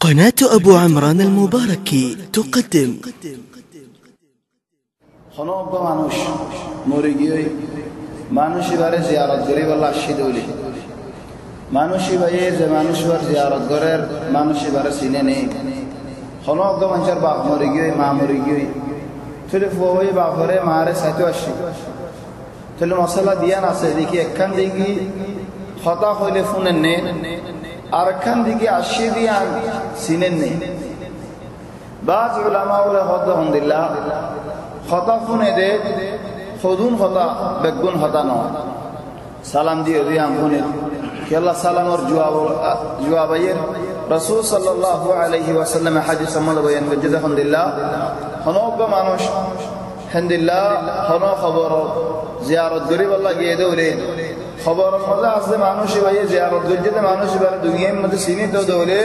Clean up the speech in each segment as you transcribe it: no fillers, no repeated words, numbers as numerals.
قناة أبو عمران المباركي تقدم خنوب মানুষ মরে গিয়ে মানুষই বারে জিয়ারত করি বলা আসিদুলি মানুষই ভাইয়ে যে মানুষবার জিয়ারত করার মানুষই বারে চিনে নেই খনব মানুষের বাপ মরে গিয়ে মা মরে গিয়ে তুলে ফুয়ে বাপরে মারে সাথে আসি তুলে মশলা দিয়ান আছে দেখি একখান দেখি হতা হইলে ফোনের নে আর একখান দিকে আসি দিয়ান চিনেন নেই বাজ উলামা বলে হদ্দুল্লাহ হতা ফোনে দে সদুন হতা বেগুন হতা ন সালাম দিয়ে দিয়াম ফোনে কেলা সালামর জুয়াবাইয়ের রাসূল সাল্লাল্লাহু আলাইহি ওয়াসাল্লাম হাদিস আমল বয়ান করতে আলহামদুলিল্লাহ হনব মানুষ আলহামদুলিল্লাহ হন খবর জিয়ারত গরিব আল্লাহ গিয়ে দৌড়ে খবর মজা আছে মানুষই ভাইয়ে জিয়ারত গরিতে মানুষই ভাই দুনিয়ার মধ্যে সীমিত দৌড়ে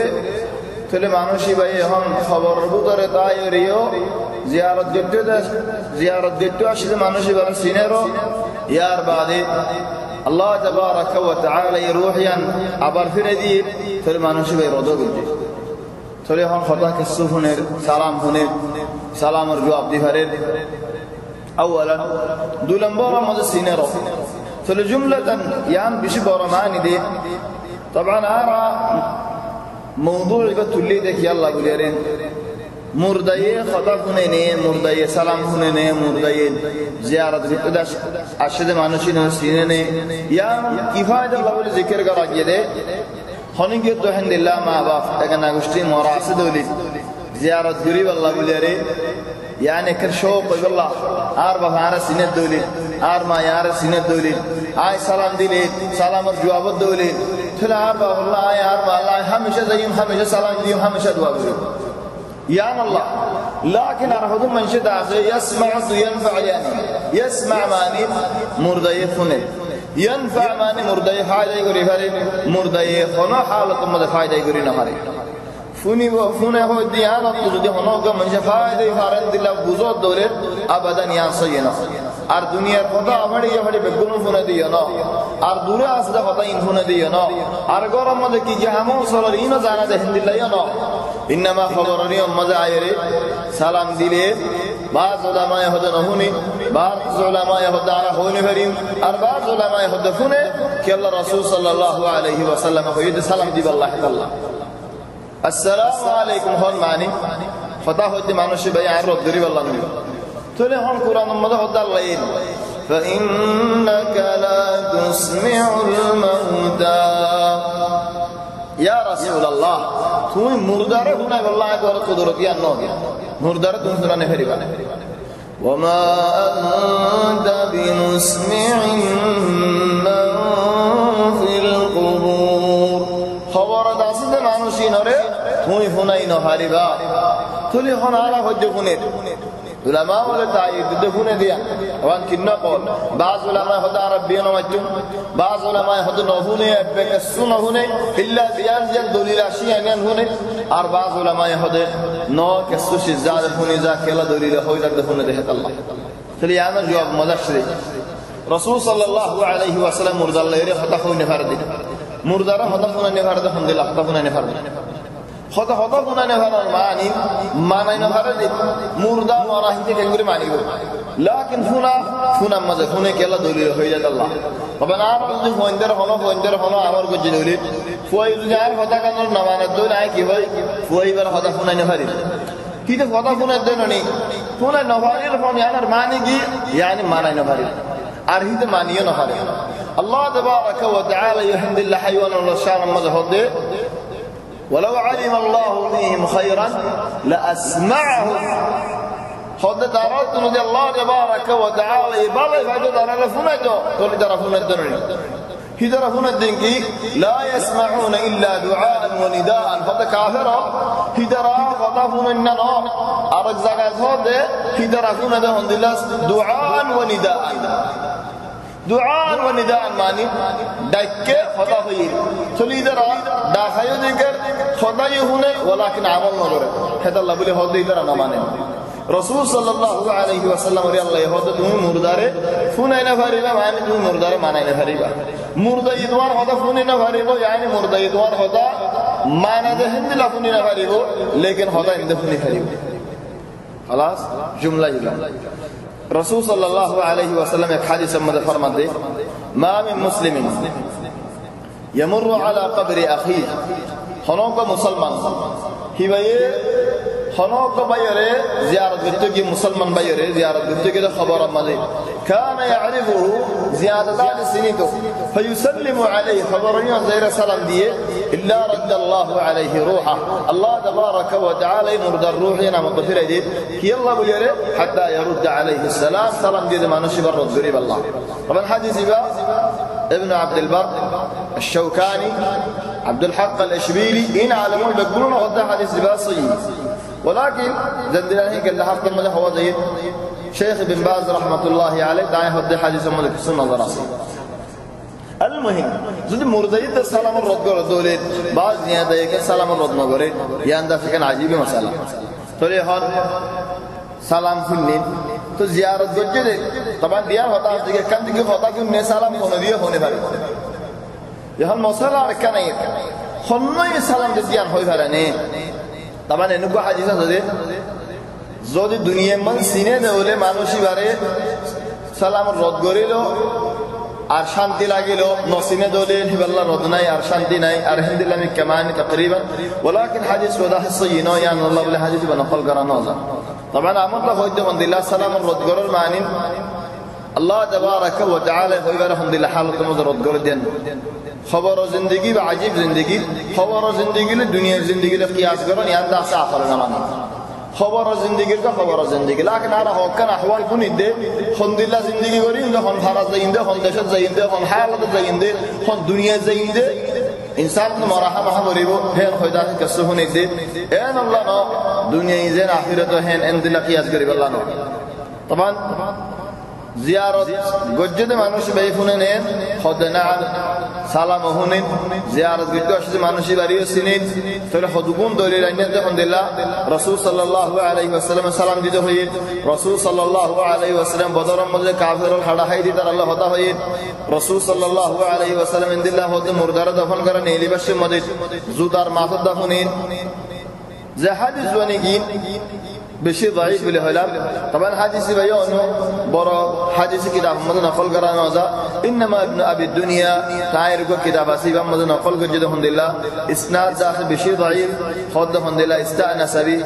তাহলে মানুষই ভাই এখন খবর বুতরে তাই রিও জিয়ারত গরিতে আসলে মানুষই ভাই সিনেরো ইয়ার বাদে আল্লাহ তাবারাকা ওয়া তাআলা রূহিয়ান আবার ফিরে দিয়ে তাহলে মানুষই ভাই রদ গরিতে তাহলে এখন কথা কিছু ফোনের সালাম ফোনের সালামের জবাব দিবারের আউয়ালান দুই নম্বর আমাদের সিনেরো তাহলে জুমলাতান ইয়ান বেশি বড় মানি দে طبعا ارى موضوع بتولي دك يلا بوليرين মুরদায়ে খতা শুনে নে মুরদায়ে সালাম শুনে নে মুরদায়ে জিয়ারত বিতদা আসলে মানুষই না সিনে নে ইয়া কিফায়ত আল্লাহ বলে জিকির করা গিয়ে দে হনিকে তো আলহামদুলিল্লাহ মা বাপ এখানে গোষ্ঠী মরাসিদ হলি জিয়ারত গরিব আল্লাহ বলিয়ারে يعني كرشو بالله أربعة عارة سنة دولي أربعة عارة سنة دولي آي سلام ديلي سلام الجواب الدولي تلا أربعة الله آي أربعة الله همشة زيهم همشة سلام ديهم همشة دعاء يا الله لكن أرهدهم من شدة يسمع ينفع يعني يسمع ماني مرضي فني ينفع ماني مرضي فايدة يقولي فاري مرضي خنا حالة ماذا فايدة يقولي نهاري فوني هو ديانة تجدي هناك من شفاعة فارن دلا بوزود دولة أبدا يانسينا আর দুনিয়ার কথা আমারই আমারই বেগুন ফোনে দিও না আর দূরে আসলে কথা ইন ফোনে দিও না আর গরম মধ্যে কি যে আমল সরল ইনো জানা যে হিন্দিল্লাহ না ইনমা খবরনি মজা আয়রে সালাম দিলে বাজ উলামায়ে হদ নহুনি বাজ উলামায়ে হদ আর হইনি ভরিম আর বাজ উলামায়ে হদ ফোনে কি আল্লাহ রাসূল সাল্লাল্লাহু আলাইহি ওয়াসাল্লাম কইতে সালাম দিবা আল্লাহ তাআলা السلام عليكم هون معني خطا هدي مانوشي بي عن رد دريب الله نبي تولي هون قرآن مدى هدى الليل فإنك لا تسمع الموتى يا رسول الله توي مردار هنا والله أكبر قدرتي النوم مردار تنسل نفريبا وما أنت بمسمع من في القبور خبر داسد মানুষই নরে তুই ফোনাই ন হারিবা তুলি হনারা হজ্জ ফোনে উলামা বলে তাই দুধ ফোনে দিয়া ওয়ান কিন্না কল বাজ উলামা হদা আরবিয় নমাজু বাজ উলামা হদ নহুনে বেকসু নহুনে ইল্লা বিয়ান জান দলিল আশিয়ান হুনে আর বাজ উলামা হদ ন কসু শিজাদ ফোনে যা কেলা দলিল হই রাখ ফোনে দেহ আল্লাহ তাহলে আমার জবাব মজাশরি রাসূল সাল্লাল্লাহু আলাইহি ওয়াসাল্লাম মুরদাল্লাহরে হতা হইনে ফারদি মুরদারা হতা ফোনা নেভার দে আলহামদুলিল্লাহ হতা ফোনা নেভার হতা ফোনা নেভার মানি মানাই নেভার দে মুরদা মারাহিতে কেঙ্গুরি মানিব লাকিন ফোনা মাঝে ফোনে কেলা দলিল হয়ে যায় আল্লাহ তবে না যদি ফোনদের হলো আমার গজি দলিল ফুয়াই যার হতা কানোর নামানাত দই নাই কি হয় ফুয়াইবার হতা ফোনা নেভারি কিন্তু হতা ফোনা দেন নি ফোনা নেভারির ফোন ইয়ার মানি কি ইয়ানি মানাই নেভারি আর হিতে মানিও নেভারি الله تبارك وتعالى يحمد الله حيوان الرشان مذهب ولو علم الله فيهم خيرا لأسمعهم خد دارات نودي الله تبارك وتعالى يبالي فايدو دارات فنجو تولي دارات فنجو هدرفون الدنكي لا يسمعون إلا دعاء ونداء فهذا كافر هدرا فضافون النار أرجزاك هذا هدرفون دعاء ونداء دعاء ونداء ماني دايكه خدا هي چلی در داخایو ذکر خدا یهونه ولكن عمل نہ کرے ہے اللہ بولے ہودی در نہ مانے رسول সাল্লাল্লাহু আলাইহি ওয়াসাল্লাম রে আল্লাহ হদ তুমি মুরদারে ফুনাই না ফারিবা মানে তুমি মুরদারে মানাই না ফারিবা মুরদা ইদওয়ার হদা ফুনাই না ফারিবা yani মুরদা ইদওয়ার হদা माना दे हिंद लफुनी ना फरीबो लेकिन होता हिंद फुनी फरीबो खलास जुमला जुमला रसूल सल्लल्लाहु अलैहि वसल्लम एक हदीस में फरमाते मा मिन मुस्लिमिन यमुरु अला क़ब्रि अखी हनो का मुसलमान हिवाये हनो का बायरे ज़ियारत करते कि मुसलमान बायरे ज़ियारत करते कि तो खबर अमले कान यारिफुहु ज़ियादतान सिनीतो फयुसल्लिमु अलैहि खबरनिया ज़ैर सलाम दिए इल्ला रद्दल्लाहु अलैहि रूहा अल्लाह तबारक व तआला मुर्दर रूही ना मगफिर दे कि अल्लाह बोले हत्ता यरुद्द अलैहि सलाम सलाम दिए मानुषी बर रद्दरी अल्लाह तबन हदीस बा ابن عبد البر الشوكاني عبد الحق الاشبيلي ان علموا يقولون هذا حديث صحيح ولكن زندلانه قال حق من هو زي شيخ بن باز رحمه الله عليه داعي هذا حديث من السنه الراسي المهم যদি মুরদাইতে সালামের রদ করে দলে বাজ নিয়া দেয় কে সালামের রদ না করে ইয়ান্দা সেখানে আজীব মাসালা তোরে হন সালাম শুননি तो जियारत गज्जे दे तबान दिया होता है कि कंद की होता कि उन्हें सलाम होने दिए होने वाले यह मसला रखा नहीं होने ये सलाम दे दिया होई वाला नहीं तबान इन्हें को हाजिर से जो दी दुनिया में सीने दे उले मानुषी बारे सलाम रद्द करे लो আর শান্তি লাগিল নসিনে দলে হিবাল্লাহ রদ নাই আর শান্তি নাই আর হিন্দিলাম কামানি तकरीबन ولكن حديث وضح الصينه يعني الله بالله حديث بنقل قرانا طبعا امر هويد من الله سلام رد قرر معنی الله تبارك وتعالى هويبر الحمد لله حالت مد رد قرر دین خبر زندگی و عجیب زندگی خبر زندگی له دنیا زندگی له قیاس کرن یان دا آخر نمان خبر زندگی کا خبر زندگی لیکن ارا هوکن احوال کنید ده الحمد لله زندگی گرین ده خون فرض زنده خون دشت زنده خون حالت زنده خون دنیا زنده انسان مرحمه همریبو هر خدا کسو هنید ده ان الله نو دنیا زین اخرت هن ان دل قیاس کری الله نو طبعا زیارت گجده মানুষ بیفونه نه خدنا سلام هونین زیارت گجده اشز মানুষی باریو سینین تو خودگون دولی رنیت الحمدلله رسول صلی الله علیه و سلم سلام دیده هوید رسول صلی الله علیه و سلم بدر مده کافر الحدا هیدی در الله هدا هوید رسول صلی الله علیه و سلم ان الله هود مردار دفن کرن نیلی بش مده زودار ماثد دفنین زهادis ونگین بشي ضعيف بالهلال طبعا حديث بيانه برا حديث كتاب محمد نقل قرانا هذا انما ابن ابي الدنيا تعير کو کتاب اسی محمد نقل کو جده الحمد لله اسناد داخل بشي ضعيف خد الحمد لله استانس به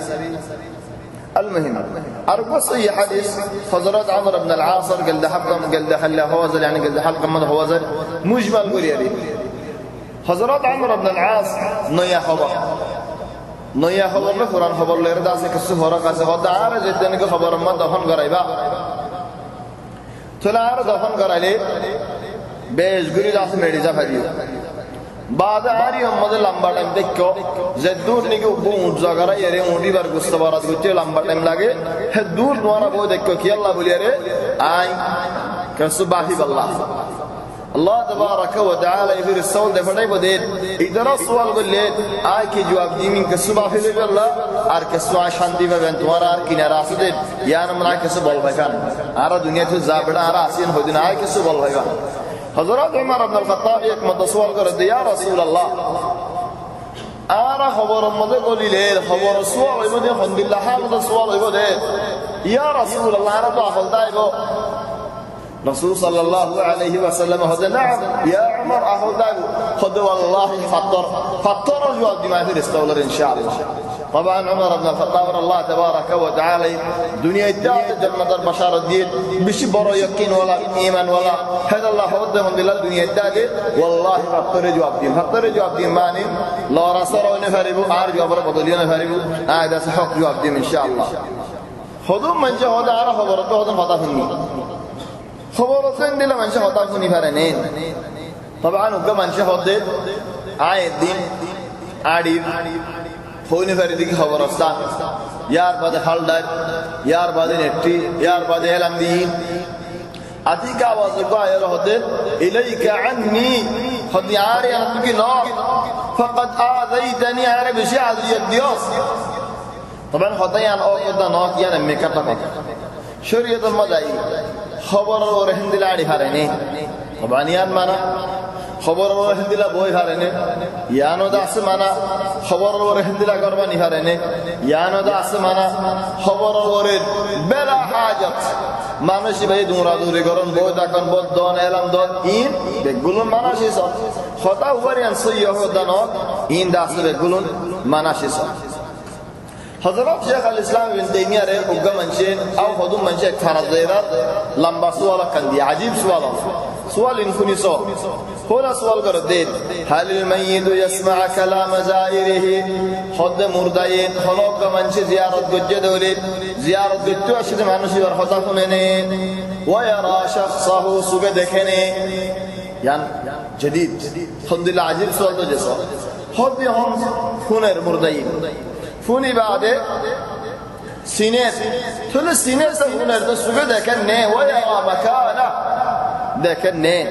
المهم ارجو صحيح حديث حضرات عمرو بن العاص قال ده حق قال ده حل هوازل يعني قال ده حلقه من هوازل مجمل قريري حضرات عمرو بن العاص نيا خبر নয়া খবর না কোরআন খবর লের দাসে কিছু হরক আছে হদা আর যেতেন কে খবর মত দফন করাইবা চলা আর দফন করাইলে বেশ গুরি দাস মেডি যা ফাদিও বাদ আরি উম্মদ লম্বা টাইম দেখো যে দূর নিকে উবু জায়গা এরে উডি বার গুস্তবারাত করতে লম্বা টাইম লাগে হে দূর নোরা বই দেখো কি আল্লাহ বলি আরে আই কসবাহি আল্লাহ الله تبارك وتعالى يفير السؤال ده فداي بديت اذا السؤال قلت آي کی جواب دی من کسبا فی اللہ ار کسوا شانتی و بن تمہارا ار کی نراسد یا نمنا کس بول بکان ار دنیا تو زابڑا ار اسین ہو دین آي کس بول بکان حضرت عمر بن الخطاب ایک مدہ سوال کر دیا رسول اللہ ار خبر مدہ قولی لے خبر سوال مدہ الحمد لله حال سوال مدہ یا رسول اللہ ار تو افضل گو رسول صلى الله عليه وسلم هذا نعم يا عمر أهداه خذ والله فطر الجواب دي ما في الاستولر إن شاء الله طبعا عمر بن الخطاب الله تبارك وتعالى دنيا الدعوة جنة البشر الدين بشي برا يقين ولا إيمان ولا هذا الله هذا من دلال دنيا الدعوة والله فطر جواب دي ماني لا رسول ونفربو عار جواب رب ضليا نفربو هذا سحق جواب دي إن شاء الله خذوا من جه هذا عرف خبرته هذا فطفني خبر سن دل منشه هتا کنی فرنین طبعا وقت منشه هده عاید دین عادی خونی فردی کی خبر استان یار بعد حال دار یار بعد نتی یار بعد علم دین আতি কা আওয়াজ গায়র হতে ইলাইকা আন্নি খদি আরে আনকি না ফাকাদ আযাইতানি আরে বেশি আযিয়াত দিওস طبعا হতায়ান ও কদা না কিয়ান মেকাটা কথা শরীয়ত মজাই খবর ওর হিন্দিলাড়ি হারেনি طبعا ইয়ান মানা খবর হিন্দিলা বই হারেনে ইয়ানো দা আছে মানা খবর হিন্দিলা করবানি হারেনে ইয়ানো দা আছে মানা খবর বেলা হাজত মানুষই ভাই দৌড়াদৌড়ি করেন বই দেখেন বল দন এলাম দন ইন বেগুলুন মানাসি সব হতা উবারিয়ান সইয়হ দানক ইন দা আছে বেগুলুন মানাসি সব حضرات شيخ الإسلام ابن تيمية رأيه قبقى منشين أو خدوم منشين كارزيرات لمبا سوالا كان دي عجيب سوال إنكوني هنا سوال قردين هل الميت يسمع كلام زائره خد مردين خلوق منشي زيارة قد دولي زيارة قد توشد معنوشي ورخطاكمني ويرى شخصه سجدكني يعني جديد الحمد لله عجيب سوال دو جسو خد هم فنر مردين فوني بعد سينات ثلاث سينات سفونا السجود كنه ويرى مكانه ده كنه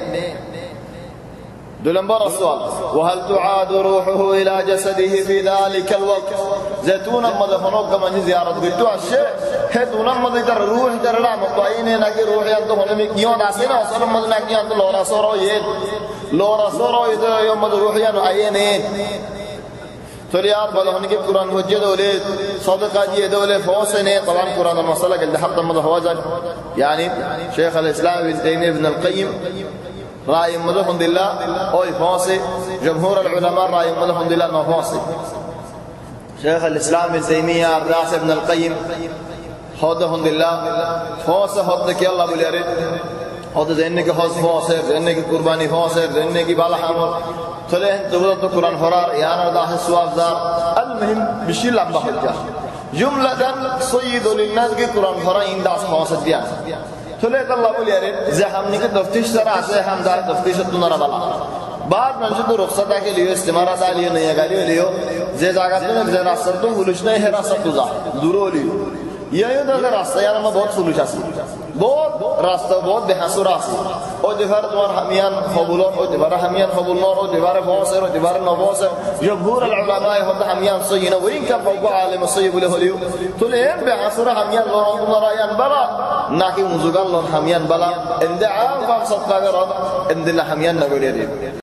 دولن برا السؤال وهل تعاد روحه إلى جسده في ذلك الوقت زيتون ماذا فنوق من زيارة قلتوا الشيء هدون ماذا يدر روح در لا مطعين ناقي روح ينتو هنمي كيون عسينا وصل ماذا ناقي ينتو لورا صورو يدر يوم ماذا روح ينو عينين فليار بالهني كيف قرآن وجه دولة صدقة جي دولة فوسنة طبعا قرآن المسألة قال حق ماذا هواجر يعني شيخ الإسلام ابن تيمية ابن القيم رأي ماذا الحمد لله أو فوسي جمهور العلماء رأي ماذا الحمد لله أنه فوسي شيخ الإسلام ابن تيمية الراس ابن القيم هذا الحمد لله فوسه هذا كي الله بليرد هذا زينك خاص فوسه زينك قرباني فوسه زينك بالا حمر تلين تقول القرآن فرار يعني ده السؤال ده المهم بشيل لما حجة جملة صيد للناس كي القرآن فرار إن ده فوسه ديان تلين الله بقول يارين زحمني كتفتيش ترى زحم ده تفتيش الدنيا بلا بعد من جد رخصة के लिए इस्तेमाल डालिए नहीं गाड़ी लियो जे जागा तो जे रास्ता तो फुलुश नहीं है रास्ता तो जा दूरो लियो ये तो रास्ता यार मैं बहुत फुलुश आसी बहुत रास्ता बहुत बेहसुर आसी और दीवार तुम्हार हमियान खबूलों और दीवार हमियान खबूलों और दीवार फौसे और दीवार नवासे जमहूर العلماء होता हमियान सहीना वही का फौक आलिम सही बोले होलियो तो ले बेहसुर हमियान लोगों तुम्हारा यान बला ना कि मुजुगान लोग हमियान बला इंदे आम फाम सत्ता करो इंदे हमियान नगोलिये